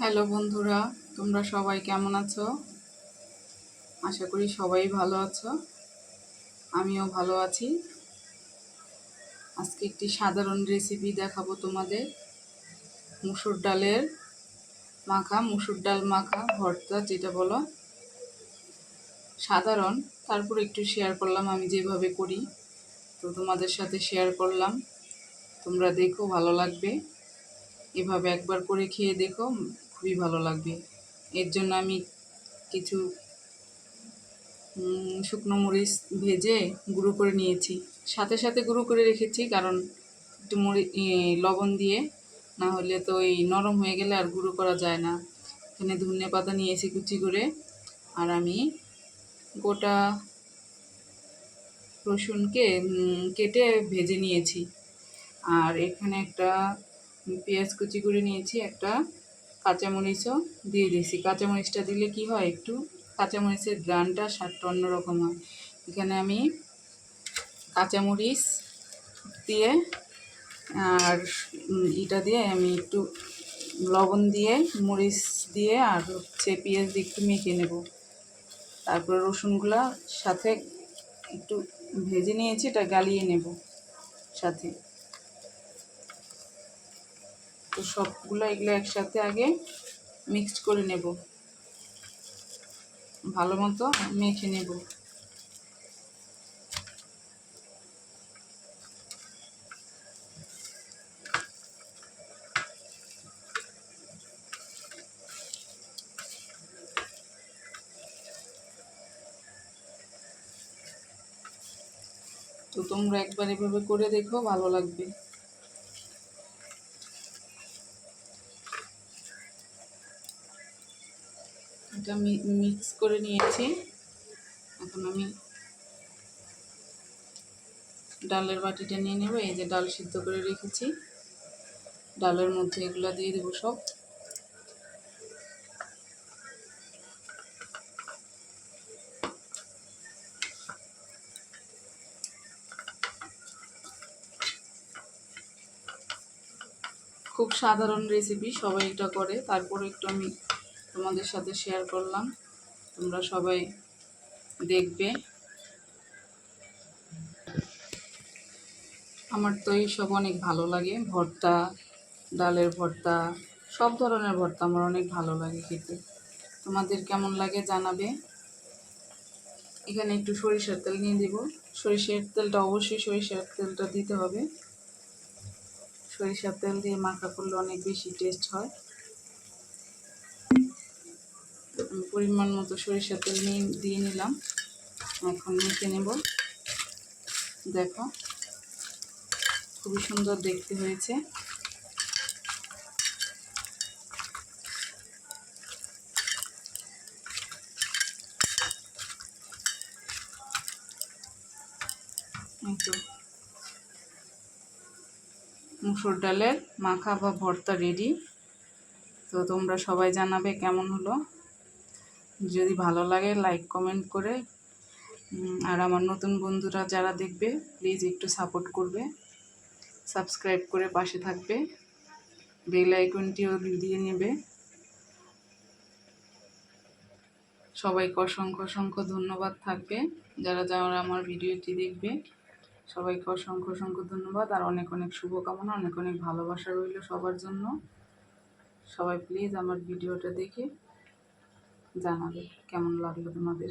Hello বন্ধুরা, তোমরা সবাই কেমন আছো? আশা করি সবাই ভালো আছো। আমিও ভালো আছি। আজকে একটি সাধারণ রেসিপি দেখাবো তোমাদের। মুসুর ডালের মাখা, মুসুর ডাল মাখা ভর্তা যেটা বলো। সাধারণ, তারপর একটু শেয়ার করলাম আমি যেভাবে করি, তো তোমাদের সাথে শেয়ার করলাম। তোমরা দেখো, ভালো লাগবে। এভাবে একবার করে খেয়ে দেখো, খুবই ভালো লাগবে। এর জন্য আমি কিছু শুকনো মরিচ ভেজে গুঁড়ো করে নিয়েছি, সাথে সাথে গুঁড়ো করে রেখেছি, কারণ একটু লবণ দিয়ে, না হলে তো এই নরম হয়ে গেলে আর গুঁড়ো করা যায় না। এখানে ধনে পাতা নিয়েছি কুচি করে, আর আমি গোটা রসুনকে কেটে ভেজে নিয়েছি। আর এখানে একটা পেঁয়াজ কুচি করে নিয়েছি, একটা কাঁচামরিচও দিয়ে দিয়েছি। কাঁচামরিচটা দিলে কি হয়, একটু কাঁচামরিচের গ্রানটা স্বাদটা অন্যরকম হয়। এখানে আমি কাঁচামরিচ দিয়ে আর এটা দিয়ে আমি একটু লবণ দিয়ে, মরিচ দিয়ে, আর পেঁয়াজ দিয়ে একটু মেখে নেব। তারপরে রসুনগুলা সাথে একটু ভেজে নিয়েছি, এটা গালিয়ে নেব সাথে। তো সবগুলো এগুলো একসাথে আগে মিক্সড করে নেব, ভালো মতো মেখে নেব। তো তোমরা একবার এভাবে করে দেখো, ভালো লাগবে। এটা মিক্স করে নিয়েছি। এখন আমি ডালের বাটিটা নিয়ে নেব। এই যে ডাল সিদ্ধ করে রেখেছি, ডালের মধ্যে এগুলো দিয়ে দেবো সব। খুব সাধারণ রেসিপি, সবাই এটা করে, তারপরে একটু আমি তোমাদের সাথে শেয়ার করলাম। তোমরা সবাই দেখবে। আমার তো এইসব অনেক ভালো লাগে, ভর্তা, ডালের ভর্তা, সব ধরনের ভর্তা আমার অনেক ভালো লাগে খেতে। তোমাদের কেমন লাগে জানাবে। এখানে একটু সরিষার তেল নিয়ে দেব। সরিষার তেলটা অবশ্যই সরিষার তেলটা দিতে হবে। সরিষার তেল দিয়ে মাখা করলে অনেক বেশি টেস্ট হয়। আমি পরিমাণ মতো সরিষার তেল দিয়ে নিলাম। এখন মেখে নেব। দেখো, খুবই সুন্দর দেখতে হয়েছে। মুসুর ডালের মাখা বা ভর্তা রেডি। তো তোমরা সবাই জানাবে কেমন হলো। যদি ভালো লাগে লাইক কমেন্ট করে, আর আমার নতুন বন্ধুরা যারা দেখবে প্লিজ একটু সাপোর্ট করবে, সাবস্ক্রাইব করে পাশে থাকবে, বেল আইকনটিও দিয়ে নেবে। সবাইকে অসংখ্য অসংখ্য ধন্যবাদ থাকবে, যারা যারা আমার ভিডিওটি দেখবে। সবাইকে অসংখ্য অসংখ্য ধন্যবাদ, আর অনেক অনেক শুভকামনা, অনেক অনেক ভালোবাসা রইল সবার জন্য। সবাই প্লিজ আমার ভিডিওটা দেখে জানাবে কেমন লাগলো তোমাদের।